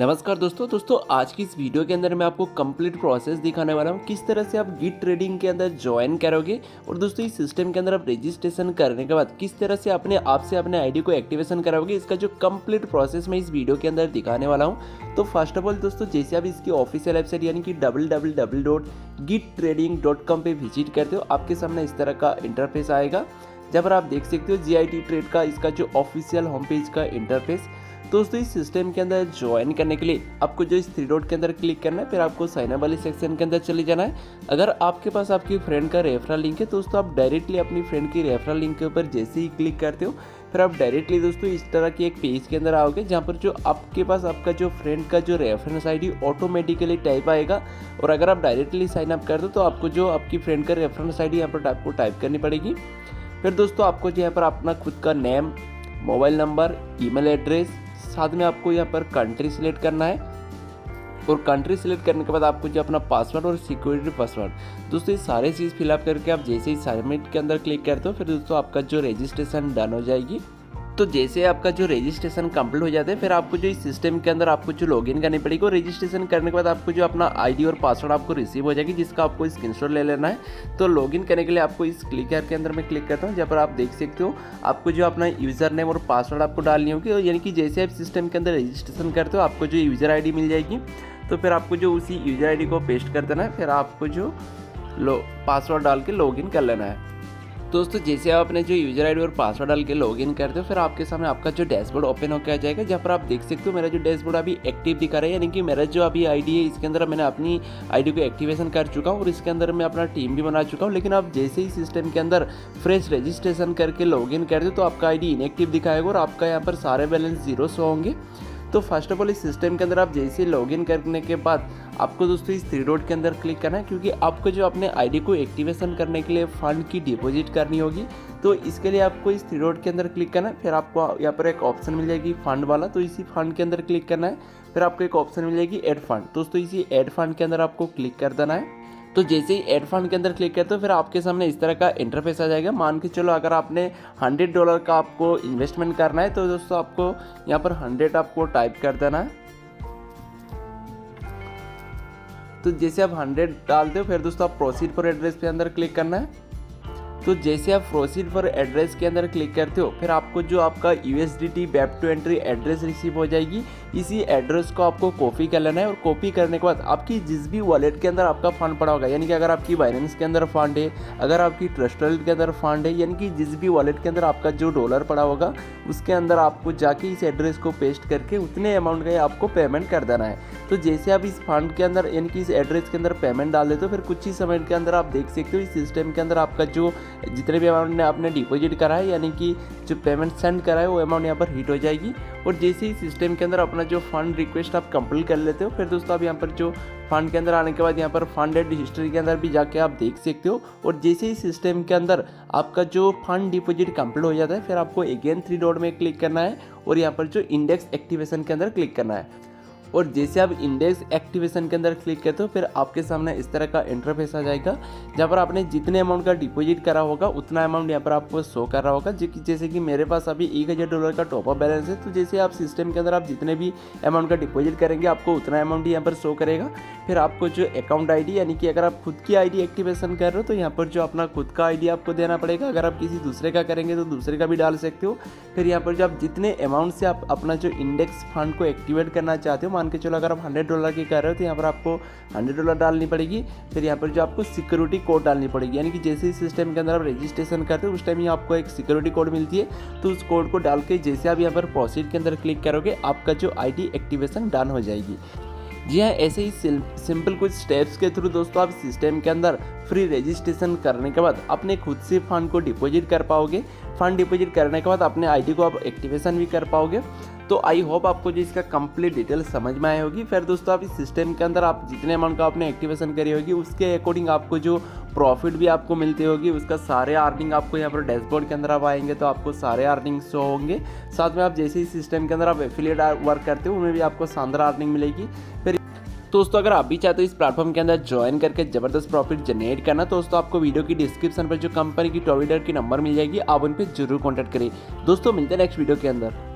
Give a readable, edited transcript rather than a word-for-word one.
नमस्कार दोस्तों आज की इस वीडियो के अंदर मैं आपको कंप्लीट प्रोसेस दिखाने वाला हूँ किस तरह से आप गिट ट्रेडिंग के अंदर ज्वाइन करोगे। और दोस्तों इस सिस्टम के अंदर आप रजिस्ट्रेशन करने के बाद किस तरह से अपने आप से अपने आईडी को एक्टिवेशन कराओगे, इसका जो कंप्लीट प्रोसेस मैं इस वीडियो के अंदर दिखाने वाला हूँ। तो फर्स्ट ऑफ ऑल दोस्तों, जैसे आप इसकी ऑफिशियल वेबसाइट यानी कि www.gittrading.com पे विजिट करते हो, आपके सामने इस तरह का इंटरफेस आएगा जहाँ पर आप देख सकते हो GIT ट्रेड का इसका जो ऑफिशियल होम पेज का इंटरफेस। दोस्तों इस सिस्टम के अंदर ज्वाइन करने के लिए आपको जो इस 3 डॉट के अंदर क्लिक करना है, फिर आपको साइन अप वाले सेक्शन के अंदर चले जाना है। अगर आपके पास आपकी फ्रेंड का रेफरल लिंक है दोस्तों, आप डायरेक्टली अपनी फ्रेंड की रेफरल लिंक के ऊपर जैसे ही क्लिक करते हो, फिर आप डायरेक्टली दोस्तों इस तरह की एक पेज के अंदर आओगे जहाँ पर जो आपके पास आपका जो फ्रेंड का जो रेफरेंस ID ऑटोमेटिकली टाइप आएगा। और अगर आप डायरेक्टली साइन अप कर दो तो आपको जो आपकी फ्रेंड का रेफरेंस ID यहाँ पर आपको टाइप करनी पड़ेगी। फिर दोस्तों आपको जो यहाँ पर अपना खुद का name, mobile number, email address, साथ में आपको यहाँ पर कंट्री सिलेक्ट करना है। और कंट्री सिलेक्ट करने के बाद आपको जो अपना पासवर्ड और सिक्योरिटी पासवर्ड, दोस्तों ये सारे चीज़ फिलअप करके आप जैसे ही सबमिट के अंदर क्लिक करते हो, फिर दोस्तों आपका जो रजिस्ट्रेशन डन हो जाएगी। तो जैसे आपका जो रजिस्ट्रेशन कंप्लीट हो जाता है, फिर आपको जो इस सिस्टम के अंदर आपको जो लॉगिन करनी पड़ेगी, और रजिस्ट्रेशन करने के बाद आपको जो अपना ID और पासवर्ड आपको रिसीव हो जाएगी, जिसका आपको स्क्रीनशॉट ले लेना है। तो लॉगिन करने के लिए आपको इस क्लिक के अंदर मैं क्लिक करता हूँ, जहाँ पर आप देख सकते हो आपको जो अपना यूज़र नेम और पासवर्ड आपको डालनी होगी। और यानी कि जैसे आप सिस्टम के अंदर रजिस्ट्रेशन करते हो, आपको जो यूज़र ID मिल जाएगी, तो फिर आपको जो उसी यूज़र ID को पेस्ट कर देना है, फिर आपको जो पासवर्ड डाल के लॉगिन कर लेना है। दोस्तों जैसे आप अपने जो यूजर ID और पासवर्ड डाल के लॉगिन करते हो, फिर आपके सामने आपका जो डैशबोर्ड ओपन होकर आ जाएगा, जहाँ पर आप देख सकते हो मेरा जो डैशबोर्ड अभी एक्टिव दिखा रहा है, यानी कि मेरा जो अभी ID है इसके अंदर मैंने अपनी ID को एक्टिवेशन कर चुका हूँ और इसके अंदर मैं अपना टीम भी बना चुका हूँ। लेकिन आप जैसे ही सिस्टम के अंदर फ्रेश रजिस्ट्रेशन करके लॉगिन करते हो तो आपका ID इनएक्टिव दिखाएगा और आपका यहाँ पर सारे बैलेंस 0 शो होंगे। तो फर्स्ट ऑफ ऑल इस सिस्टम के अंदर आप जैसे ही लॉगिन करने के बाद आपको दोस्तों इस 3 डॉट के अंदर क्लिक करना है, क्योंकि आपको जो अपने ID को एक्टिवेशन करने के लिए फंड की डिपॉजिट करनी होगी। तो इसके लिए आपको इस 3 डॉट के अंदर क्लिक करना है, फिर आपको यहाँ पर एक ऑप्शन मिल जाएगी फंड वाला, तो इसी फंड के अंदर क्लिक करना है। फिर आपको एक ऑप्शन मिल जाएगी ऐड फंड, दोस्तों इसी ऐड फंड के अंदर आपको क्लिक कर देना है। तो जैसे ही ऐड फंड के अंदर क्लिक करते हो, फिर आपके सामने इस तरह का इंटरफेस आ जाएगा। मान के चलो अगर आपने $100 का आपको इन्वेस्टमेंट करना है, तो दोस्तों आपको यहाँ पर 100 आपको टाइप कर देना है। तो जैसे आप 100 डालते हो, फिर दोस्तों आप प्रोसीड फॉर एड्रेस पे अंदर क्लिक करना है। तो जैसे आप प्रोसीड फॉर एड्रेस के अंदर क्लिक करते हो, फिर आपको जो आपका USDT web two entry address receive हो जाएगी। इसी एड्रेस को आपको कॉपी कर लेना है, और कॉपी करने के बाद आपकी जिस भी वॉलेट के अंदर आपका फंड पड़ा होगा, यानी कि अगर आपकी बाइनेंस के अंदर फंड है, अगर आपकी ट्रस्ट वॉलेट के अंदर फंड है, यानी कि जिस भी वॉलेट के अंदर आपका जो डॉलर पड़ा होगा, उसके अंदर आपको जाके इस एड्रेस को पेस्ट करके उतने अमाउंट का आपको पेमेंट कर देना है। तो जैसे आप इस फंड के अंदर यानी कि इस एड्रेस के अंदर पेमेंट डाल देते हो, फिर कुछ ही समय के अंदर आप देख सकते हो इस सिस्टम के अंदर आपका जो जितने भी अमाउंट ने आपने डिपॉजिट करा है, यानी कि जो पेमेंट सेंड करा है, वो अमाउंट यहाँ पर हिट हो जाएगी। और जैसे ही सिस्टम के अंदर अपना जो फंड रिक्वेस्ट आप कंप्लीट कर लेते हो, फिर दोस्तों आप यहाँ पर जो फंड के अंदर आने के बाद यहाँ पर फंडेड हिस्ट्री के अंदर भी जाके आप देख सकते हो। और जैसे ही सिस्टम के अंदर आपका जो फंड डिपॉजिट कंप्लीट हो जाता है, फिर आपको अगेन 3 डॉट में क्लिक करना है और यहाँ पर जो इंडेक्स एक्टिवेशन के अंदर क्लिक करना है। और जैसे आप इंडेक्स एक्टिवेशन के अंदर क्लिक करते हो, फिर आपके सामने इस तरह का इंटरफेस आ जाएगा, जहाँ पर आपने जितने अमाउंट का डिपॉजिट करा होगा उतना अमाउंट यहाँ पर आपको शो कर रहा होगा। जैसे कि मेरे पास अभी $1000 का टॉपअप बैलेंस है, तो जैसे आप सिस्टम के अंदर आप जितने भी अमाउंट का डिपॉजिट करेंगे, आपको उतना अमाउंट यहाँ पर शो करेगा। फिर आपको जो अकाउंट ID, यानी कि अगर आप खुद की ID एक्टिवेशन कर रहे हो, तो यहाँ पर जो अपना खुद का ID आपको देना पड़ेगा। अगर आप किसी दूसरे का करेंगे तो दूसरे का भी डाल सकते हो। फिर यहाँ पर जो आप जितने अमाउंट से आप अपना जो इंडेक्स फंड को एक्टिवेट करना चाहते हो, मान के चलो अगर आप $100 की कर रहे हो, तो यहाँ पर आपको $100 डालनी पड़ेगी। फिर यहाँ पर जो आपको सिक्योरिटी कोड डालनी पड़ेगी, यानी कि जैसे ही सिस्टम के अंदर आप रजिस्ट्रेशन करते हो, उस टाइम ही आपको एक सिक्योरिटी कोड मिलती है। तो उस कोड को डाल के जैसे आप यहाँ पर प्रोसीड के अंदर क्लिक करोगे, आपका जो ID एक्टिवेशन डन हो जाएगी। जी हाँ, ऐसे ही सिंपल कुछ स्टेप्स के थ्रू दोस्तों आप सिस्टम के अंदर फ्री रजिस्ट्रेशन करने के बाद अपने खुद से फंड को डिपॉजिट कर पाओगे। फंड डिपॉजिट करने के बाद अपने ID को आप एक्टिवेशन भी कर पाओगे। तो आई होप आपको जो इसका कंप्लीट डिटेल समझ में आई होगी। फिर दोस्तों आप इस सिस्टम के अंदर आप जितने अमाउंट का आपने एक्टिवेशन करी होगी, उसके अकॉर्डिंग आपको जो प्रॉफिट भी आपको मिलती होगी, उसका सारे अर्निंग आपको यहाँ पर डैशबोर्ड के अंदर आप आएंगे तो आपको सारे अर्निंग शो होंगे। साथ में आप जैसे ही सिस्टम के अंदर आप एफिलिएट वर्क करते हो, उनमें भी आपको शानदार अर्निंग मिलेगी। फिर दोस्तों अगर आप भी चाहते हो इस प्लेटफॉर्म के अंदर ज्वाइन करके जबरदस्त प्रॉफिट जनरेट करना, तो दोस्तों आपको वीडियो की डिस्क्रिप्शन पर जो कंपनी की टॉप लीडर की नंबर मिल जाएगी, आप उन पर जरूर कॉन्टैक्ट करिए। दोस्तों मिलते हैं नेक्स्ट वीडियो के अंदर।